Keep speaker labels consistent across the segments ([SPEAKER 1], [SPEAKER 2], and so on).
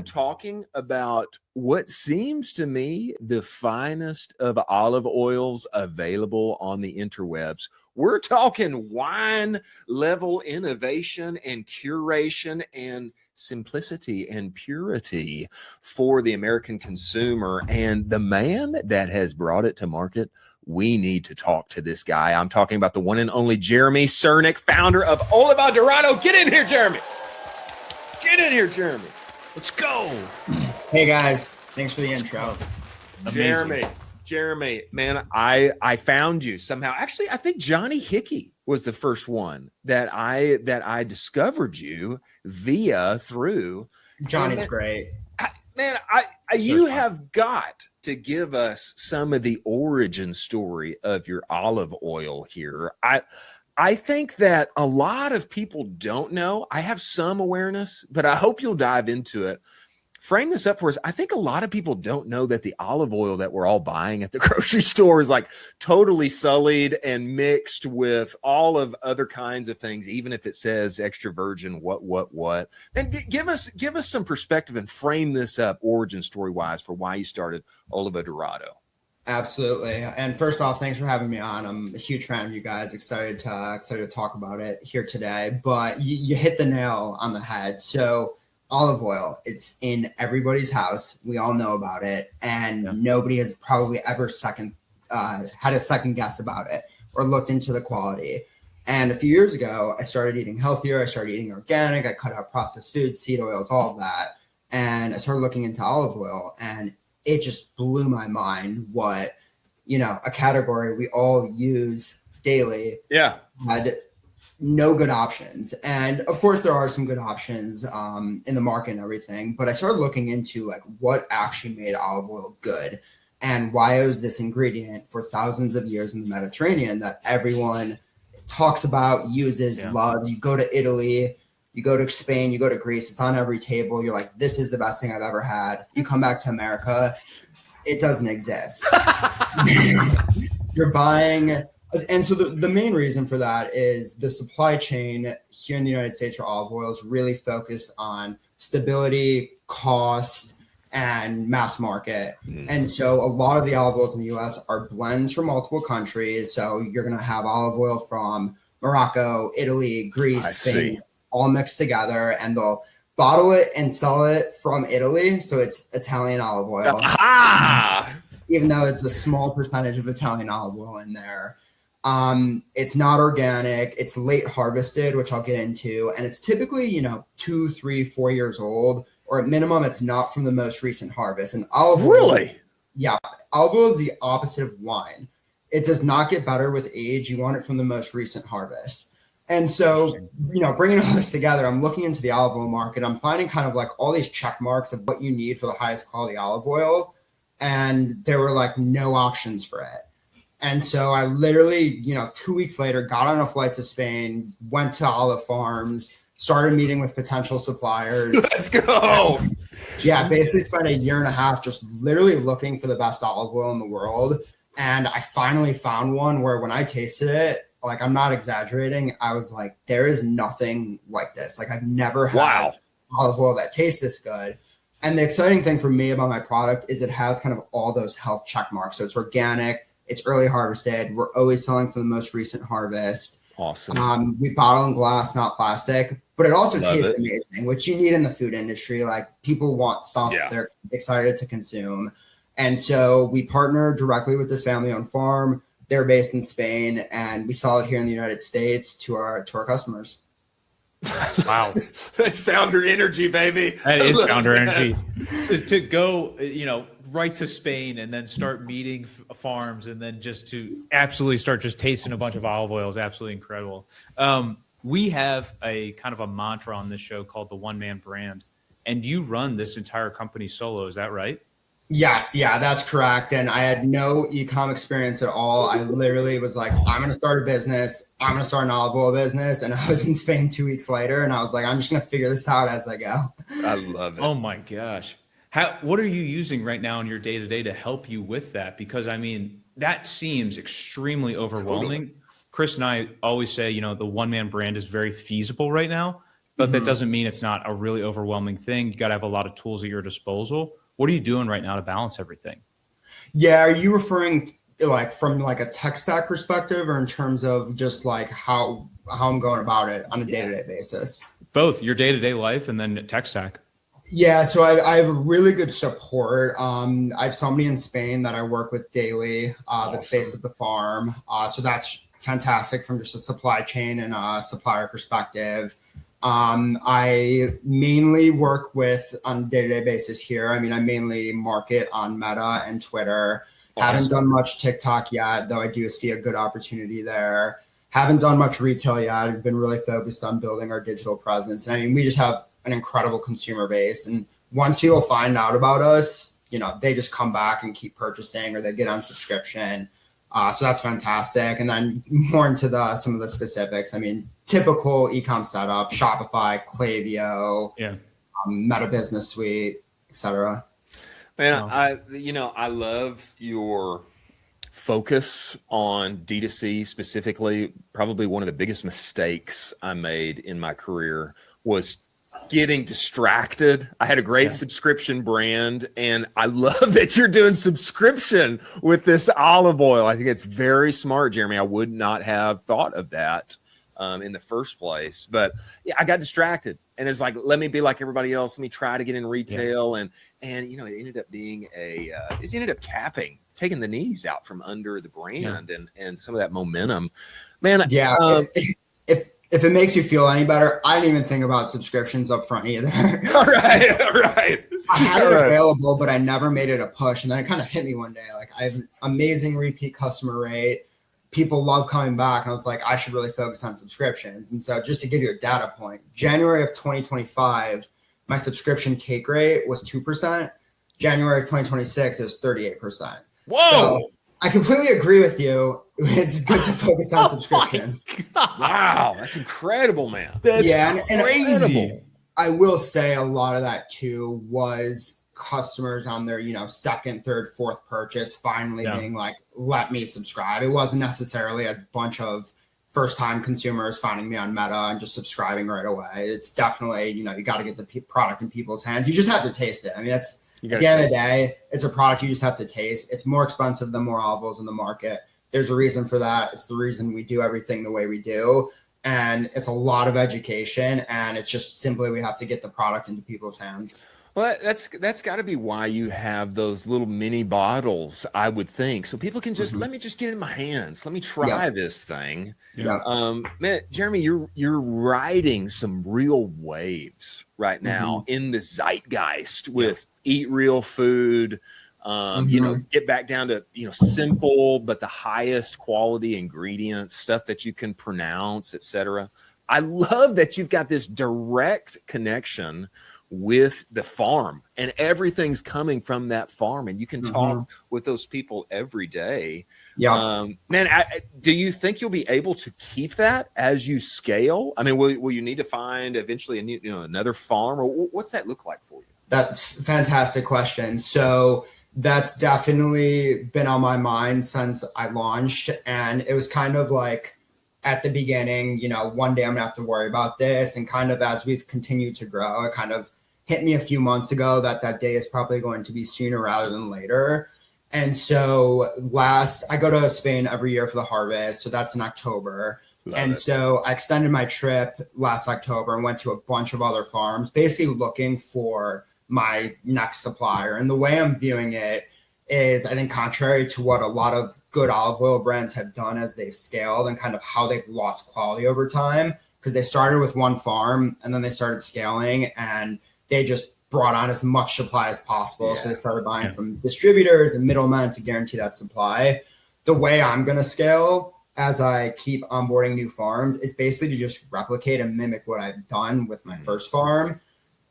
[SPEAKER 1] am talking about what seems to me the finest of olive oils available on the interwebs. We're talking wine level innovation and curation and simplicity and purity for the American consumer. And the man that has brought it to market, we need to talk to this guy. I'm talking about the one and only Jeremy Sernick, founder of Oliva Dorado. Get in here, Jeremy. Get in here, Jeremy. Let's go.
[SPEAKER 2] Hey guys, thanks for the intro.
[SPEAKER 1] Jeremy, man, I found you somehow. Actually, I think Johnny Hickey was the first one that I discovered you through.
[SPEAKER 2] Johnny's great.
[SPEAKER 1] You have got to give us some of the origin story of your olive oil here. I think that a lot of people don't know. I have some awareness, but I hope you'll dive into it. Frame this up for us. I think a lot of people don't know that the olive oil that we're all buying at the grocery store is like totally sullied and mixed with all of other kinds of things, even if it says extra virgin, what. And give us some perspective and frame this up origin story wise for why you started Oliva Dorado.
[SPEAKER 2] Absolutely. And first off, thanks for having me on. I'm a huge fan of you guys. Excited to talk about it here today. But you hit the nail on the head. So olive oil, it's in everybody's house. We all know about it. And nobody has probably ever had a second guess about it or looked into the quality. And a few years ago, I started eating healthier. I started eating organic. I cut out processed foods, seed oils, all of that. And I started looking into olive oil, and it just blew my mind what, a category we all use daily had no good options. And of course there are some good options in the market and everything, but I started looking into like what actually made olive oil good and why it was this ingredient for thousands of years in the Mediterranean that everyone talks about, uses, loves. You go to Italy, you go to Spain, you go to Greece, it's on every table. You're like, this is the best thing I've ever had. You come back to America, it doesn't exist. You're buying. And so the main reason for that is the supply chain here in the United States for olive oil is really focused on stability, cost, and mass market. And so a lot of the olive oils in the US are blends from multiple countries. So you're going to have olive oil from Morocco, Italy, Greece, Spain, all mixed together, and they'll bottle it and sell it from Italy. So it's Italian olive oil, even though it's a small percentage of Italian olive oil in there. It's not organic. It's late harvested, which I'll get into. And it's typically, 2, 3, 4 years old, or at minimum, it's not from the most recent harvest. And olive oil, olive oil is the opposite of wine. It does not get better with age. You want it from the most recent harvest. And so, bringing all this together, I'm looking into the olive oil market. I'm finding kind of like all these check marks of what you need for the highest quality olive oil. And there were like no options for it. And so I literally, 2 weeks later, got on a flight to Spain, went to olive farms, started meeting with potential suppliers.
[SPEAKER 1] Let's go.
[SPEAKER 2] Basically spent a year and a half just literally looking for the best olive oil in the world. And I finally found one where when I tasted it, like, I'm not exaggerating, I was like, there is nothing like this. Like, I've never had olive oil that tastes this good. And the exciting thing for me about my product is it has kind of all those health check marks. So it's organic. It's early harvested. We're always selling for the most recent harvest.
[SPEAKER 1] Awesome.
[SPEAKER 2] We bottle in glass, not plastic, but it also tastes amazing, which you need in the food industry. Like, people want stuff they're excited to consume. And so we partner directly with this family-owned farm. They're based in Spain, and we sell it here in the United States to our customers.
[SPEAKER 3] Wow.
[SPEAKER 1] That's founder energy, baby.
[SPEAKER 3] That is founder energy. To go, right to Spain and then start meeting farms and then just to absolutely start just tasting a bunch of olive oil is absolutely incredible. We have a kind of a mantra on this show called the one man brand, and you run this entire company solo. Is that right?
[SPEAKER 2] Yes. Yeah, that's correct. And I had no ecom experience at all. I literally was like, I'm going to start a business. I'm going to start an olive oil business. And I was in Spain 2 weeks later, and I was like, I'm just going to figure this out as I go.
[SPEAKER 1] I love it.
[SPEAKER 3] Oh my gosh. What are you using right now in your day-to-day to help you with that? Because that seems extremely overwhelming. Totally. Chris and I always say, the one-man brand is very feasible right now, but that doesn't mean it's not a really overwhelming thing. You got to have a lot of tools at your disposal. What are you doing right now to balance everything?
[SPEAKER 2] Yeah. Are you referring like from like a tech stack perspective, or in terms of just like how I'm going about it on a day-to-day basis?
[SPEAKER 3] Both your day-to-day life and then tech stack.
[SPEAKER 2] Yeah, so I have really good support. I have somebody in Spain that I work with daily that's based at the farm. So that's fantastic from just a supply chain and a supplier perspective. I mainly work with on a day-to-day basis here. I mean, I mainly market on Meta and Twitter. Haven't done much TikTok yet, though I do see a good opportunity there. Haven't done much retail yet. I've been really focused on building our digital presence. And I mean, we just have an incredible consumer base. And once people find out about us, you know, they just come back and keep purchasing, or they get on subscription. So that's fantastic. And then more into some of the specifics. I mean, typical ecom setup, Shopify, Klaviyo, Meta Business Suite, etc.
[SPEAKER 1] Man, I love your focus on D2C specifically. Probably one of the biggest mistakes I made in my career was getting distracted. I had a great subscription brand, and I love that you're doing subscription with this olive oil. I think it's very smart, Jeremy. I would not have thought of that in the first place, but yeah, I got distracted, and it's like, let me be like everybody else. Let me try to get in retail, and you know, it ended up being it ended up taking the knees out from under the brand and some of that momentum, man.
[SPEAKER 2] Yeah. If it makes you feel any better, I didn't even think about subscriptions up front either.
[SPEAKER 1] Right.
[SPEAKER 2] I had it available, but I never made it a push. And then it kind of hit me one day. Like, I have an amazing repeat customer rate. People love coming back. And I was like, I should really focus on subscriptions. And so just to give you a data point, January of 2025, my subscription take rate was 2%. January of 2026, it was 38%.
[SPEAKER 1] Whoa.
[SPEAKER 2] So I completely agree with you. It's good to focus on subscriptions.
[SPEAKER 1] Wow, that's incredible, man.
[SPEAKER 3] That's
[SPEAKER 2] crazy. I will say a lot of that too was customers on their, you know, second, third, fourth purchase finally being like, let me subscribe. It wasn't necessarily a bunch of first-time consumers finding me on Meta and just subscribing right away. It's definitely, you know, you got to get the product in people's hands. You just have to taste it. I mean, that's at the end of the day, it's a product you just have to taste. It's more expensive than more olive oils in the market. There's a reason for that. It's the reason we do everything the way we do. And it's a lot of education. And it's just simply we have to get the product into people's hands.
[SPEAKER 1] Well, that's got to be why you have those little mini bottles, I would think, so people can just let me just get it in my hands. Let me try this thing. Man, Jeremy, you're riding some real waves right now in the zeitgeist with eat real food. You know, get back down to, you know, simple but the highest quality ingredients, stuff that you can pronounce, etc. I love that you've got this direct connection with the farm, and everything's coming from that farm, and you can talk with those people every day. Man, do you think you'll be able to keep that as you scale? I mean, will you need to find eventually a new, you know, another farm, or what's that look like for you?
[SPEAKER 2] That's a fantastic question. So that's definitely been on my mind since I launched, and it was kind of like at the beginning, you know, one day I'm gonna have to worry about this, and kind of as we've continued to grow, it kind of hit me a few months ago that day is probably going to be sooner rather than later. And so I go to Spain every year for the harvest. So that's in October. So I extended my trip last October and went to a bunch of other farms, basically looking for my next supplier. And the way I'm viewing it is, I think, contrary to what a lot of good olive oil brands have done as they've scaled and kind of how they've lost quality over time, because they started with one farm and then they started scaling, and they just brought on as much supply as possible. So they started buying from distributors and middlemen to guarantee that supply. The way I'm going to scale as I keep onboarding new farms is basically to just replicate and mimic what I've done with my first farm.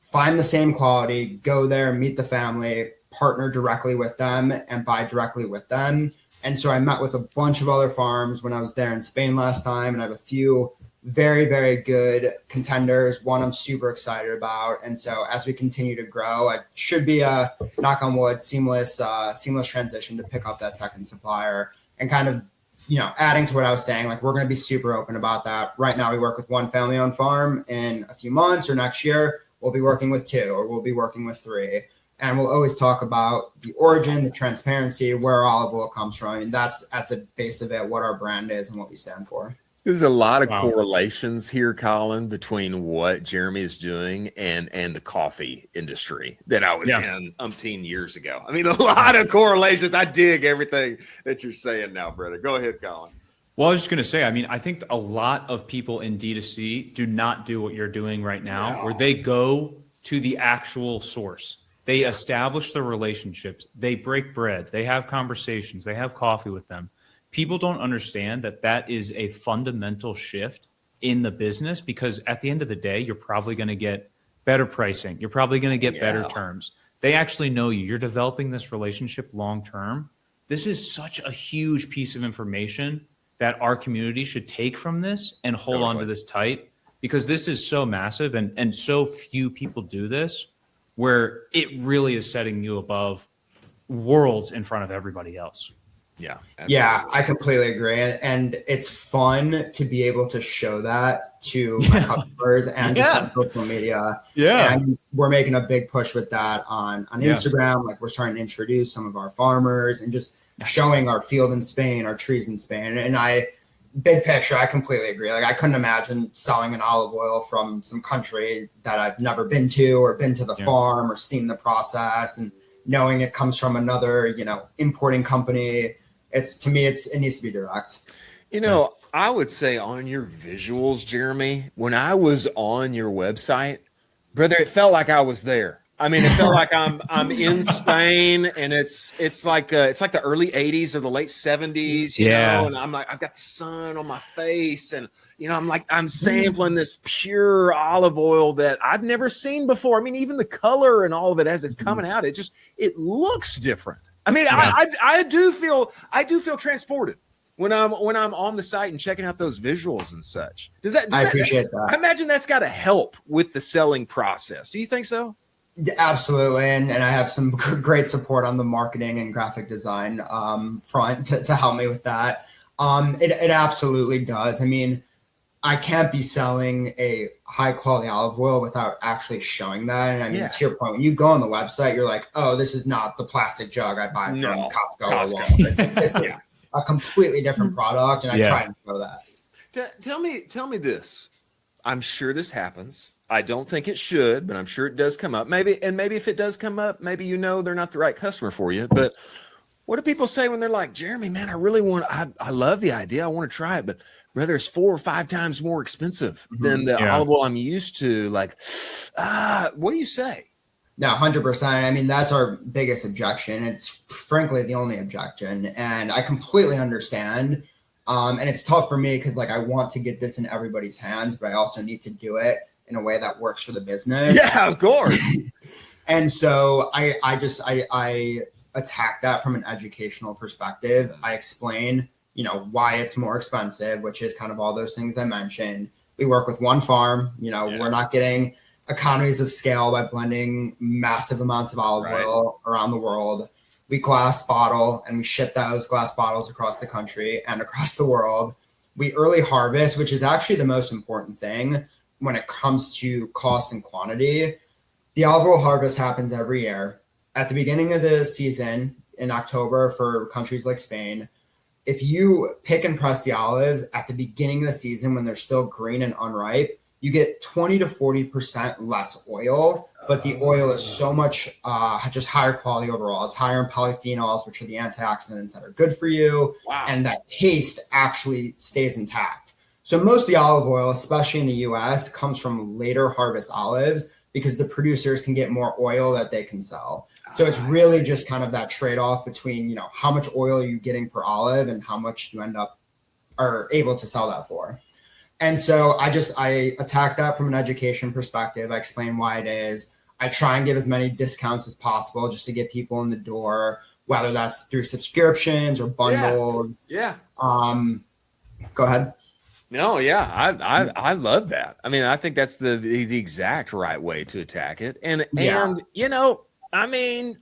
[SPEAKER 2] Find the same quality, go there, meet the family, partner directly with them, and buy directly with them. And so I met with a bunch of other farms when I was there in Spain last time, and I have a few very, very good contenders. One I'm super excited about. And so as we continue to grow, it should be a, knock on wood, seamless transition to pick up that second supplier and kind of adding to what I was saying, like we're going to be super open about that. Right now, we work with one family-owned farm. In a few months or next year, we'll be working with 2, or we'll be working with 3. And we'll always talk about the origin, the transparency, where olive oil comes from. And that's at the base of it, what our brand is and what we stand for.
[SPEAKER 1] There's a lot of correlations here, Colin, between what Jeremy is doing and the coffee industry that I was in umpteen years ago. I mean, a lot of correlations. I dig everything that you're saying now, brother. Go ahead, Colin.
[SPEAKER 3] Well, I was just going to say, I mean, I think a lot of people in D2C do not do what you're doing right now, where they go to the actual source. They establish the relationships. They break bread. They have conversations. They have coffee with them. People don't understand that that is a fundamental shift in the business, because at the end of the day, you're probably going to get better pricing. You're probably going to get better terms. They actually know you. You're developing this relationship long term. This is such a huge piece of information that our community should take from this and hold on to this tight, because this is so massive and so few people do this, where it really is setting you above worlds in front of everybody else.
[SPEAKER 1] Yeah.
[SPEAKER 2] Absolutely. Yeah, I completely agree. And it's fun to be able to show that to my customers and just on social media.
[SPEAKER 3] Yeah.
[SPEAKER 2] And we're making a big push with that on Instagram. Like we're starting to introduce some of our farmers and just showing our field in Spain, our trees in Spain. And big picture, I completely agree. Like I couldn't imagine selling an olive oil from some country that I've never been to or been to the farm or seen the process and knowing it comes from another, importing company. To me, it needs to be direct.
[SPEAKER 1] I would say on your visuals, Jeremy, when I was on your website, brother, it felt like I was there. I mean, it felt like I'm in Spain, and it's like the early 80s or the late 70s, you know, and I'm like, I've got the sun on my face, and I'm sampling this pure olive oil that I've never seen before. I mean, even the color and all of it as it's coming out, it looks different. I mean, I do feel transported when I'm on the site and checking out those visuals and such. I appreciate that. I imagine that's got to help with the selling process. Do you think so?
[SPEAKER 2] Absolutely. And I have some great support on the marketing and graphic design front to help me with that. It absolutely does. I mean, I can't be selling a high quality olive oil without actually showing that. And I mean, to your point, when you go on the website, you're like, oh, this is not the plastic jug I buy from Costco. This is a completely different product. And I try and show that.
[SPEAKER 1] Tell me this. I'm sure this happens. I don't think it should, but I'm sure it does come up. Maybe if it does come up, maybe they're not the right customer for you. But what do people say when they're like, Jeremy, man, I love the idea. I want to try it, but brother, it's 4 or 5 times more expensive than the olive oil I'm used to. Like, what do you say?
[SPEAKER 2] No, 100%. I mean, that's our biggest objection. It's frankly the only objection. And I completely understand. And it's tough for me because I want to get this in everybody's hands, but I also need to do it in a way that works for the business.
[SPEAKER 1] Yeah, of course.
[SPEAKER 2] And so I attack that from an educational perspective. I explain, why it's more expensive, which is kind of all those things I mentioned. We work with one farm, we're not getting economies of scale by blending massive amounts of olive oil around the world. We glass bottle and we ship those glass bottles across the country and across the world. We early harvest, which is actually the most important thing when it comes to cost and quantity. The olive oil harvest happens every year. At the beginning of the season in October for countries like Spain, if you pick and press the olives at the beginning of the season when they're still green and unripe, you get 20 to 40% less oil, but the oil is so much just higher quality overall. It's higher in polyphenols, which are the antioxidants that are good for you.
[SPEAKER 1] Wow.
[SPEAKER 2] And that taste actually stays intact. So most of the olive oil, especially in the US, comes from later harvest olives because the producers can get more oil that they can sell. So it's really just kind of that trade-off between, how much oil are you getting per olive and how much you are able to sell that for. And so I attack that from an education perspective. I explain why it is. I try and give as many discounts as possible just to get people in the door, whether that's through subscriptions or bundles.
[SPEAKER 1] Yeah.
[SPEAKER 2] Go ahead.
[SPEAKER 1] No, yeah, I love that. I mean, I think that's the exact right way to attack it. And I mean,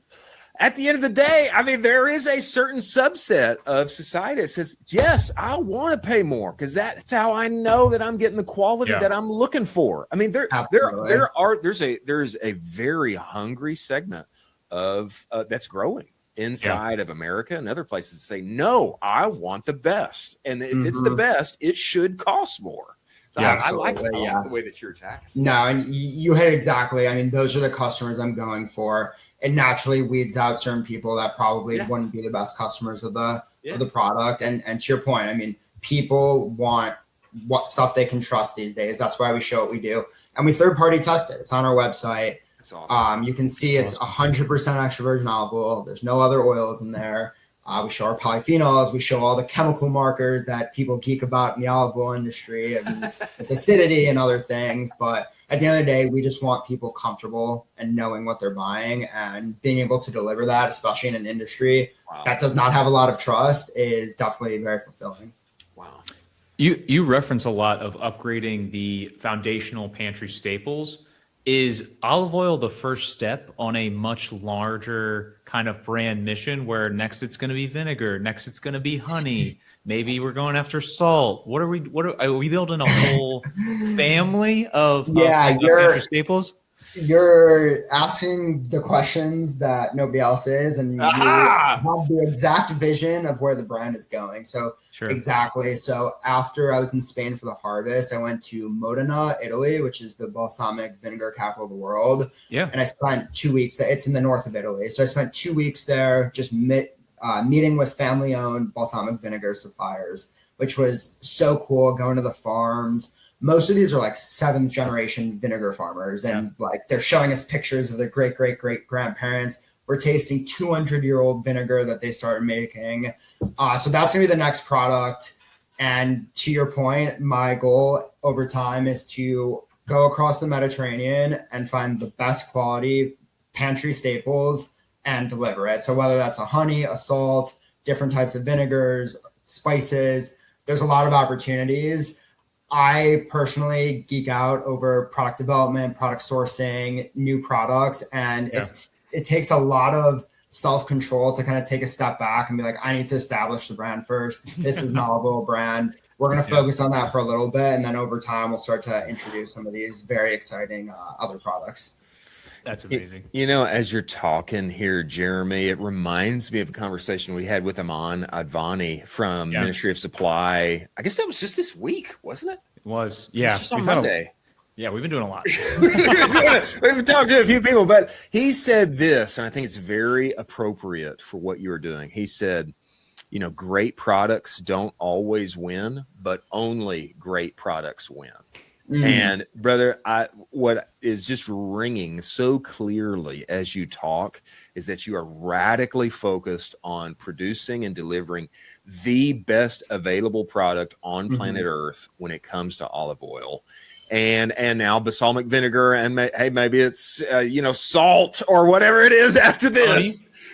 [SPEAKER 1] at the end of the day, I mean, there is a certain subset of society that says, yes, I want to pay more because that's how I know that I'm getting the quality that I'm looking for. I mean, there's a very hungry segment of that's growing inside of America and other places that say, no, I want the best. And if it's the best, it should cost more. So I like the way that you're attacking.
[SPEAKER 2] No, and you hit exactly. I mean, those are the customers I'm going for. It naturally weeds out certain people that probably wouldn't be the best customers of the product. And to your point, I mean, people want what stuff they can trust these days. That's why we show what we do. And we third-party test it. It's on our website.
[SPEAKER 1] That's awesome.
[SPEAKER 2] You can see it's 100% extra virgin olive oil. There's no other oils in there. We show our polyphenols. We show all the chemical markers that people geek about in the olive oil industry and acidity and other things. But at the end of the day, we just want people comfortable and knowing what they're buying, and being able to deliver that, especially in an industry that does not have a lot of trust, is definitely very fulfilling.
[SPEAKER 1] Wow.
[SPEAKER 3] You reference a lot of upgrading the foundational pantry staples. Is olive oil the first step on a much larger kind of brand mission where next it's going to be vinegar, next it's going to be honey, maybe we're going after salt? Are we building a whole family of pantry staples?
[SPEAKER 2] You're asking the questions that nobody else is, and you have the exact vision of where the brand is going. So exactly. So after I was in Spain for the harvest, I went to Modena, Italy, which is the balsamic vinegar capital of the world. Yeah. And I spent 2 weeks. It's in the north of Italy. So I spent 2 weeks there just meeting with family-owned balsamic vinegar suppliers, which was so cool, going to the farms. Most of these are like 7th generation vinegar farmers, and like they're showing us pictures of their great grandparents. We're tasting 200-year-old vinegar that they started making. So that's gonna be the next product. And to your point, my goal over time is to go across the Mediterranean and find the best quality pantry staples and deliver it. So whether that's a honey, a salt, different types of vinegars, spices, there's a lot of opportunities. I personally geek out over product development, product sourcing, new products, and it takes a lot of self-control to kind of take a step back and be like, I need to establish the brand first. This is an olive oil brand. We're going to focus on that for a little bit, and then over time we'll start to introduce some of these very exciting other products.
[SPEAKER 3] That's amazing.
[SPEAKER 1] You know, as you're talking here, Jeremy, it reminds me of a conversation we had with Aman Advani from Ministry of Supply. I guess that was just this week, wasn't it?
[SPEAKER 3] It was. Yeah.
[SPEAKER 1] Just on Monday.
[SPEAKER 3] We've been doing a lot.
[SPEAKER 1] We've talked to a few people, but he said this, and I think it's very appropriate for what you're doing. He said, you know, great products don't always win, but only great products win. And brother, what is just ringing so clearly as you talk is that you are radically focused on producing and delivering the best available product on planet Earth when it comes to olive oil. And now balsamic vinegar, and maybe it's salt or whatever it is after this. Honey.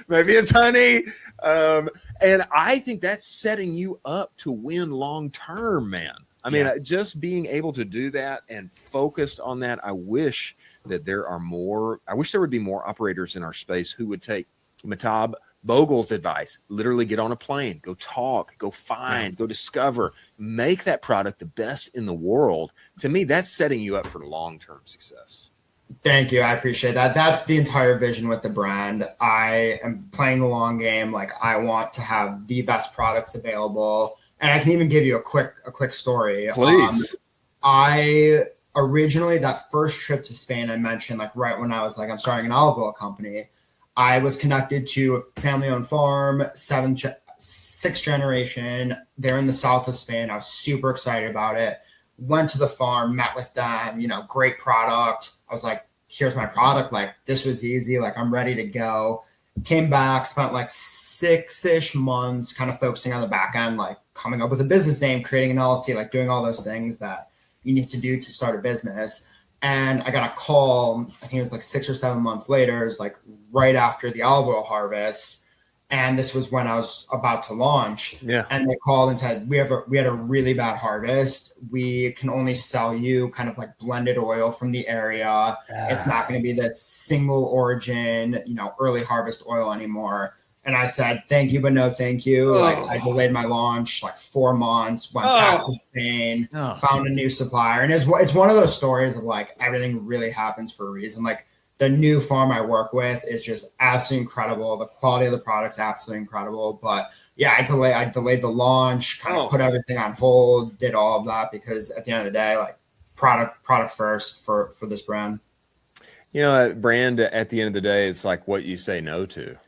[SPEAKER 1] Maybe it's honey. And I think that's setting you up to win long term, man. I mean, just being able to do that and focused on that, I wish there would be more operators in our space who would take Matab Bogle's advice, literally get on a plane, go talk, go find, go discover, make that product the best in the world. To me, that's setting you up for long-term success.
[SPEAKER 2] Thank you. I appreciate that. That's the entire vision with the brand. I am playing the long game. Like, I want to have the best products available. And I can even give you a quick story.
[SPEAKER 1] Please.
[SPEAKER 2] I originally, that first trip to Spain, I mentioned, like right when I was like, I'm starting an olive oil company, I was connected to a family-owned farm, 6th generation. They're in the south of Spain. I was super excited about it. Went to the farm, met with them, great product. I was like, here's my product. Like, this was easy. Like, I'm ready to go. Came back, spent like 6-ish months kind of focusing on the back end, like coming up with a business name, creating an LLC, like doing all those things that you need to do to start a business. And I got a call, I think it was like 6 or 7 months later, it was like right after the olive oil harvest. And this was when I was about to launch.
[SPEAKER 1] Yeah.
[SPEAKER 2] And they called and said, we had a really bad harvest. We can only sell you kind of like blended oil from the area. It's not going to be the single origin, early harvest oil anymore. And I said, thank you, but no thank you. Like, I delayed my launch like 4 months, went back to Spain, found a new supplier. And it's one of those stories of like, everything really happens for a reason. Like, the new farm I work with is just absolutely incredible. The quality of the product's absolutely incredible. But yeah, I delayed the launch, kind of put everything on hold, did all of that because at the end of the day, like, product first for this brand.
[SPEAKER 1] Brand at the end of the day, it's like what you say no to.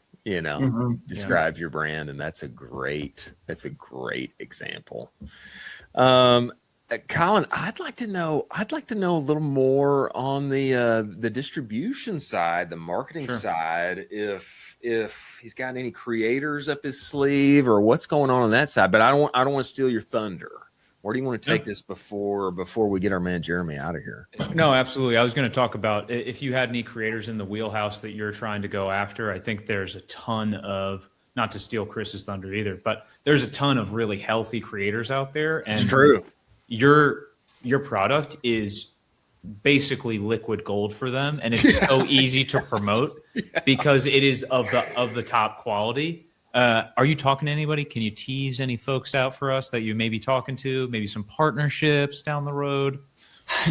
[SPEAKER 1] Describes your brand, and that's a great example. Colin, I'd like to know a little more on the distribution side, the marketing side, if he's got any creators up his sleeve or what's going on that side. But I don't want to steal your thunder. Where do you want to take this before we get our man Jeremy out of here?
[SPEAKER 3] No, absolutely. I was going to talk about if you had any creators in the wheelhouse that you're trying to go after. I think there's a ton of, not to steal Chris's thunder either, but there's a ton of really healthy creators out there. And
[SPEAKER 1] it's true.
[SPEAKER 3] Your product is basically liquid gold for them, and it's so easy to promote because it is of the top quality. Are you talking to anybody? Can you tease any folks out for us that you may be talking to? Maybe some partnerships down the road?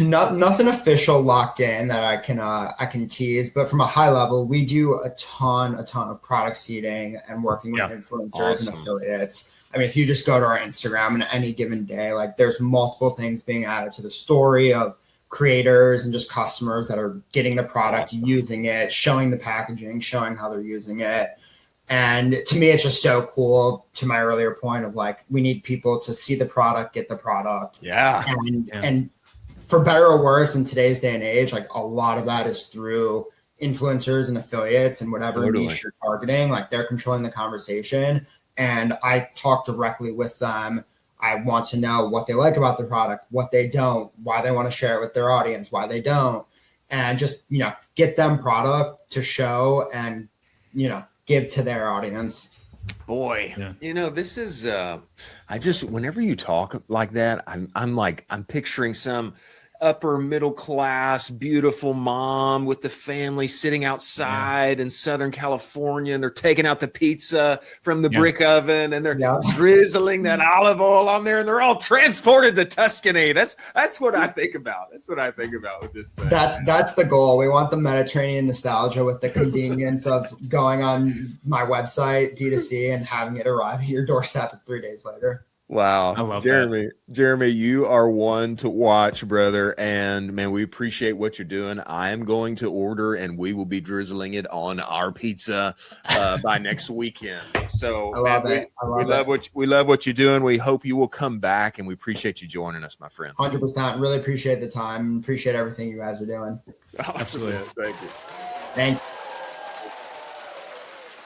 [SPEAKER 2] Nothing official locked in that I can tease, but from a high level, we do a ton of product seeding and working with influencers and affiliates. I mean, if you just go to our Instagram and any given day, like there's multiple things being added to the story of creators and just customers that are getting the product, using it, showing the packaging, showing how they're using it. And to me, it's just so cool, to my earlier point of like, we need people to see the product, get the product. And for better or worse in today's day and age, like a lot of that is through influencers and affiliates and whatever niche you're targeting, like they're controlling the conversation. And I talk directly with them. I want to know what they like about the product, what they don't, why they want to share it with their audience, why they don't, and just, get them product to show and, give to their audience.
[SPEAKER 1] Boy, this is whenever you talk like that, I'm picturing some upper middle class, beautiful mom with the family sitting outside in Southern California, and they're taking out the pizza from the brick oven and they're drizzling that olive oil on there, and they're all transported to Tuscany. That's what I think about. That's what I think about with this thing.
[SPEAKER 2] That's the goal. We want the Mediterranean nostalgia with the convenience of going on my website, D2C, and having it arrive at your doorstep 3 days later.
[SPEAKER 1] Wow.
[SPEAKER 3] I love
[SPEAKER 1] Jeremy.
[SPEAKER 3] that.
[SPEAKER 1] Jeremy, you are one to watch, brother. And man, we appreciate what you're doing. I am going to order, and we will be drizzling it on our pizza by next weekend. So we love what you're doing. We hope you will come back, and we appreciate you joining us, my friend.
[SPEAKER 2] 100%. Really appreciate the time. Appreciate everything you guys are doing.
[SPEAKER 1] Awesome. Absolutely. Thank you.
[SPEAKER 2] Thank you.